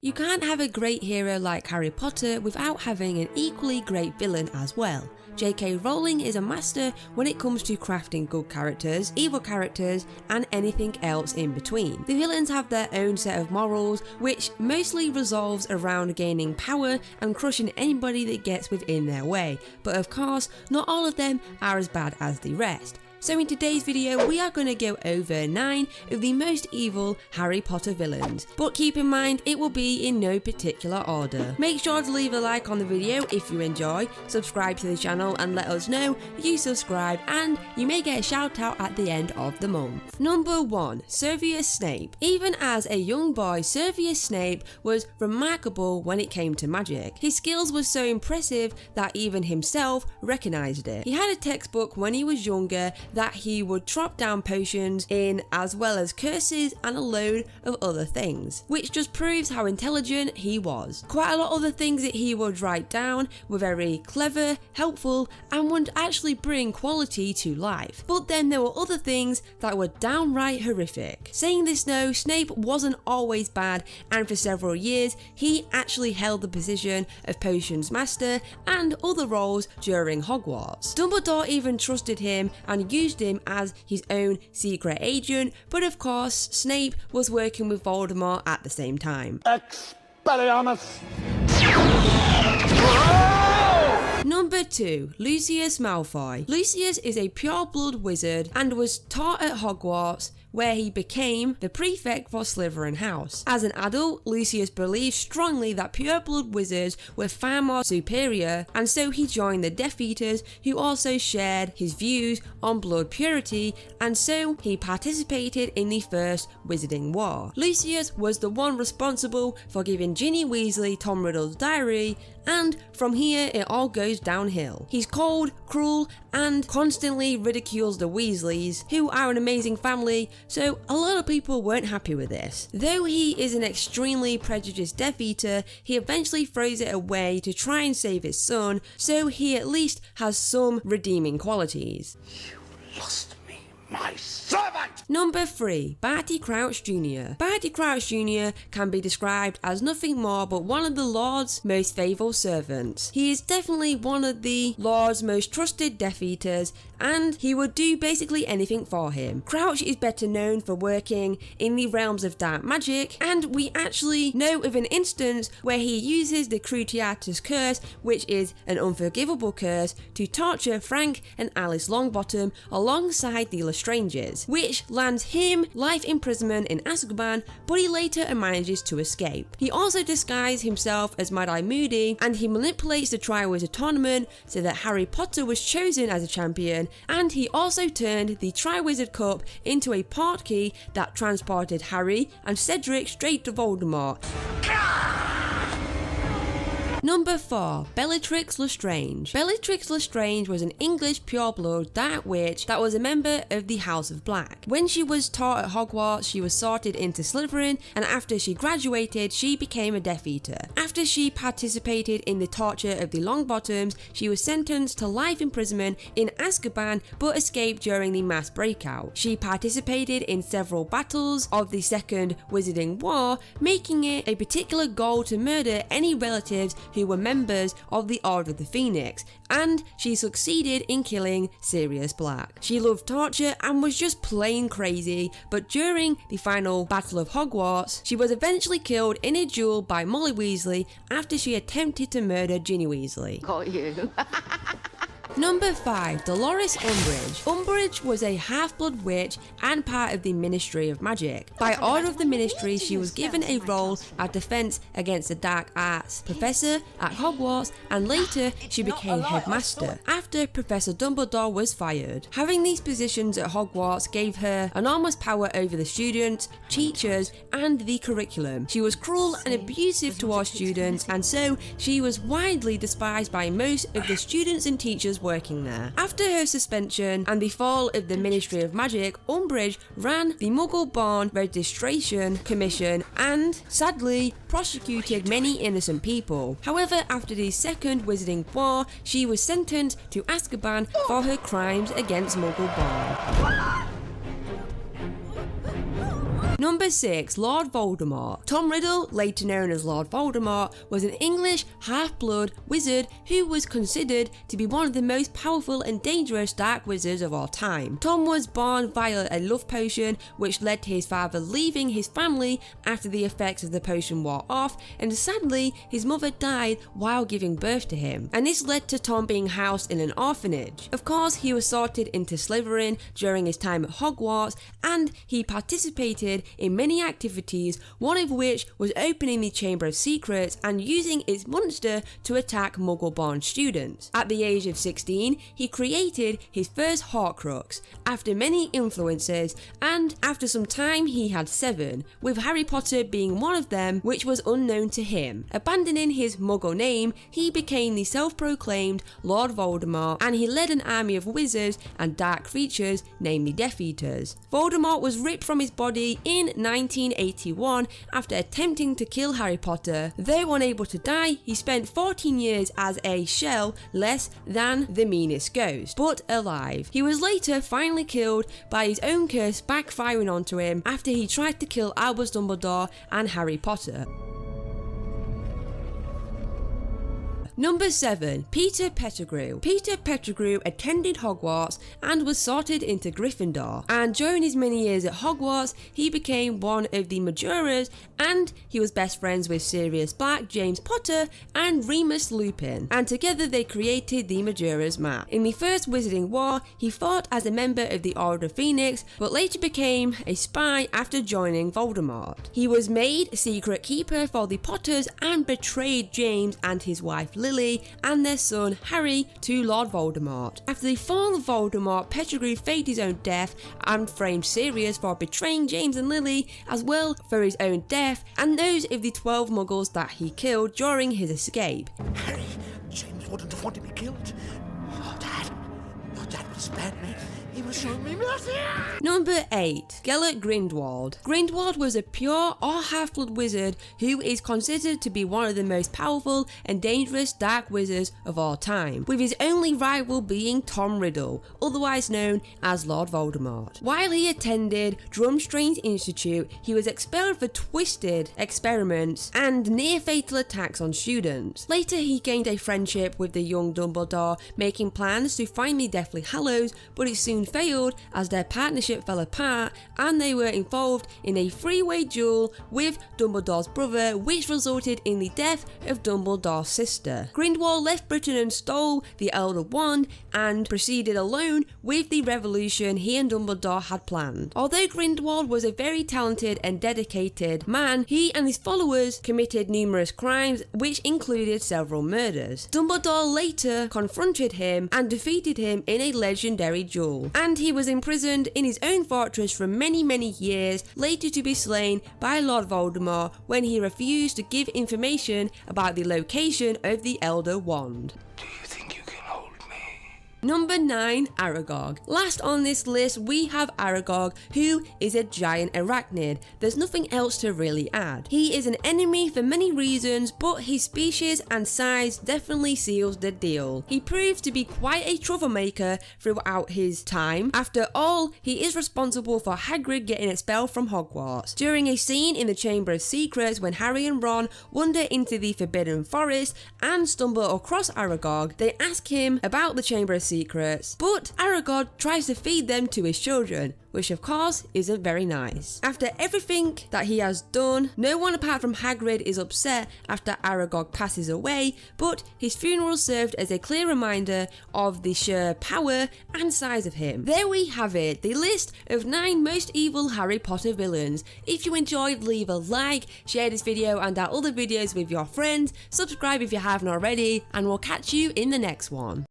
You can't have a great hero like Harry Potter without having an equally great villain as well. J.K. Rowling is a master when it comes to crafting good characters, evil characters, and anything else in between. The villains have their own set of morals, which mostly revolves around gaining power and crushing anybody that gets within their way, but of course, not all of them are as bad as the rest. So in today's video, we are going to go over 9 of the most evil Harry Potter villains, but keep in mind it will be in no particular order. Make sure to leave a like on the video if you enjoy, subscribe to the channel and let us know you subscribe, and you may get a shout out at the end of the month. Number 1. Severus Snape. Even as a young boy, Severus Snape was remarkable when it came to magic. His skills were so impressive that even himself recognised it. He had a textbook when he was younger that he would drop down potions in, as well as curses and a load of other things, which just proves how intelligent he was. Quite a lot of the things that he would write down were very clever, helpful, and would actually bring quality to life. But then there were other things that were downright horrific. Saying this though, Snape wasn't always bad, and for several years he actually held the position of Potions Master and other roles during Hogwarts. Dumbledore even trusted him and used him as his own secret agent, but of course Snape was working with Voldemort at the same time. Expelliarmus! Number 2. Lucius Malfoy. Lucius is a pure-blood wizard and was taught at Hogwarts, where he became the prefect for Slytherin House. As an adult, Lucius believed strongly that pure-blood wizards were far more superior, and so he joined the Death Eaters, who also shared his views on blood purity, and so he participated in the First Wizarding War. Lucius was the one responsible for giving Ginny Weasley Tom Riddle's diary, and from here it all goes downhill. He's cold, cruel, and constantly ridicules the Weasleys, who are an amazing family, so a lot of people weren't happy with this. Though he is an extremely prejudiced Death Eater, he eventually throws it away to try and save his son, so he at least has some redeeming qualities. You lost me, my servant! Number 3. Barty Crouch Jr. Barty Crouch Jr. can be described as nothing more but one of the Lord's most faithful servants. He is definitely one of the Lord's most trusted Death Eaters, and he would do basically anything for him. Crouch is better known for working in the realms of dark magic, and we actually know of an instance where he uses the Cruciatus Curse, which is an unforgivable curse, to torture Frank and Alice Longbottom alongside the Lestranges, which lands him life imprisonment in Azkaban, but he later manages to escape. He also disguised himself as Mad-Eye Moody, and he manipulates the Triwizard Tournament so that Harry Potter was chosen as a champion, and he also turned the Triwizard Cup into a portkey that transported Harry and Cedric straight to Voldemort. Number 4. Bellatrix Lestrange. Bellatrix Lestrange was an English pure-blood dark witch that was a member of the House of Black. When she was taught at Hogwarts, she was sorted into Slytherin, and after she graduated, she became a Death Eater. After she participated in the torture of the Longbottoms, she was sentenced to life imprisonment in Azkaban, but escaped during the mass breakout. She participated in several battles of the Second Wizarding War, making it a particular goal to murder any relatives who were members of the Order of the Phoenix, and she succeeded in killing Sirius Black. She loved torture and was just plain crazy, but during the final Battle of Hogwarts, she was eventually killed in a duel by Molly Weasley after she attempted to murder Ginny Weasley. Got you. Number 5. Dolores Umbridge. Umbridge was a half-blood witch and part of the Ministry of Magic. By order of the Ministry, she was given a role at Defense Against the Dark Arts Professor at Hogwarts, and later she became headmaster after Professor Dumbledore was fired. Having these positions at Hogwarts gave her enormous power over the students, teachers, and the curriculum. She was cruel and abusive towards students, and so she was widely despised by most of the students and teachers working there. After her suspension and the fall of the Ministry of Magic, Umbridge ran the Muggle-Born Registration Commission and, sadly, prosecuted many innocent people. However, after the Second Wizarding War, she was sentenced to Azkaban for her crimes against Muggle-Born. Number 6. Lord Voldemort. Tom Riddle, later known as Lord Voldemort, was an English half-blood wizard who was considered to be one of the most powerful and dangerous dark wizards of all time. Tom was born via a love potion, which led to his father leaving his family after the effects of the potion wore off, and sadly his mother died while giving birth to him, and this led to Tom being housed in an orphanage. Of course, he was sorted into Slytherin during his time at Hogwarts, and he participated in many activities, one of which was opening the Chamber of Secrets and using its monster to attack Muggle-born students. At the age of 16, he created his first Horcrux, after many influences, and after some time he had 7, with Harry Potter being one of them, which was unknown to him. Abandoning his Muggle name, he became the self-proclaimed Lord Voldemort, and he led an army of wizards and dark creatures named the Death Eaters. Voldemort was ripped from his body in 1981 after attempting to kill Harry Potter. Though unable to die, he spent 14 years as a shell less than the meanest ghost, but alive. He was later finally killed by his own curse backfiring onto him after he tried to kill Albus Dumbledore and Harry Potter. Number 7. Peter Pettigrew. Peter Pettigrew attended Hogwarts and was sorted into Gryffindor, and during his many years at Hogwarts he became one of the Majoras, and he was best friends with Sirius Black, James Potter and Remus Lupin, and together they created the Majora's Map. In the First Wizarding War he fought as a member of the Order of Phoenix, but later became a spy after joining Voldemort. He was made secret keeper for the Potters and betrayed James and his wife Lily and their son Harry to Lord Voldemort. After the fall of Voldemort, Pettigrew faked his own death and framed Sirius for betraying James and Lily, as well for his own death and those of the 12 Muggles that he killed during his escape. Harry, James wouldn't have wanted me killed. Oh, Dad. Your dad would spare me. He was showing me mercy. Number 8. Gellert Grindelwald. Grindelwald was a pure or half-blood wizard who is considered to be one of the most powerful and dangerous dark wizards of all time, with his only rival being Tom Riddle, otherwise known as Lord Voldemort. While he attended Durmstrang's Institute, he was expelled for twisted experiments and near-fatal attacks on students. Later he gained a friendship with the young Dumbledore, making plans to find the Deathly Hallows, but it soon failed as their partnership fell apart and they were involved in a three-way duel with Dumbledore's brother, which resulted in the death of Dumbledore's sister. Grindelwald left Britain and stole the Elder Wand and proceeded alone with the revolution he and Dumbledore had planned. Although Grindelwald was a very talented and dedicated man, he and his followers committed numerous crimes, which included several murders. Dumbledore later confronted him and defeated him in a legendary duel, and he was imprisoned in his own fortress for many years, later to be slain by Lord Voldemort when he refused to give information about the location of the Elder Wand. Do you think you can hold me? Number 9. Aragog. Last on this list we have Aragog, who is a giant arachnid. There's nothing else to really add. He is an enemy for many reasons, but his species and size definitely seals the deal. He proves to be quite a troublemaker throughout his time. After all, he is responsible for Hagrid getting expelled from Hogwarts. During a scene in the Chamber of Secrets when Harry and Ron wander into the Forbidden Forest and stumble across Aragog, they ask him about the Chamber of Secrets, but Aragog tries to feed them to his children, which of course isn't very nice. After everything that he has done, no one apart from Hagrid is upset after Aragog passes away, but his funeral served as a clear reminder of the sheer power and size of him. There we have it, the list of 9 most evil Harry Potter villains. If you enjoyed, leave a like, share this video and our other videos with your friends, subscribe if you haven't already, and we'll catch you in the next one.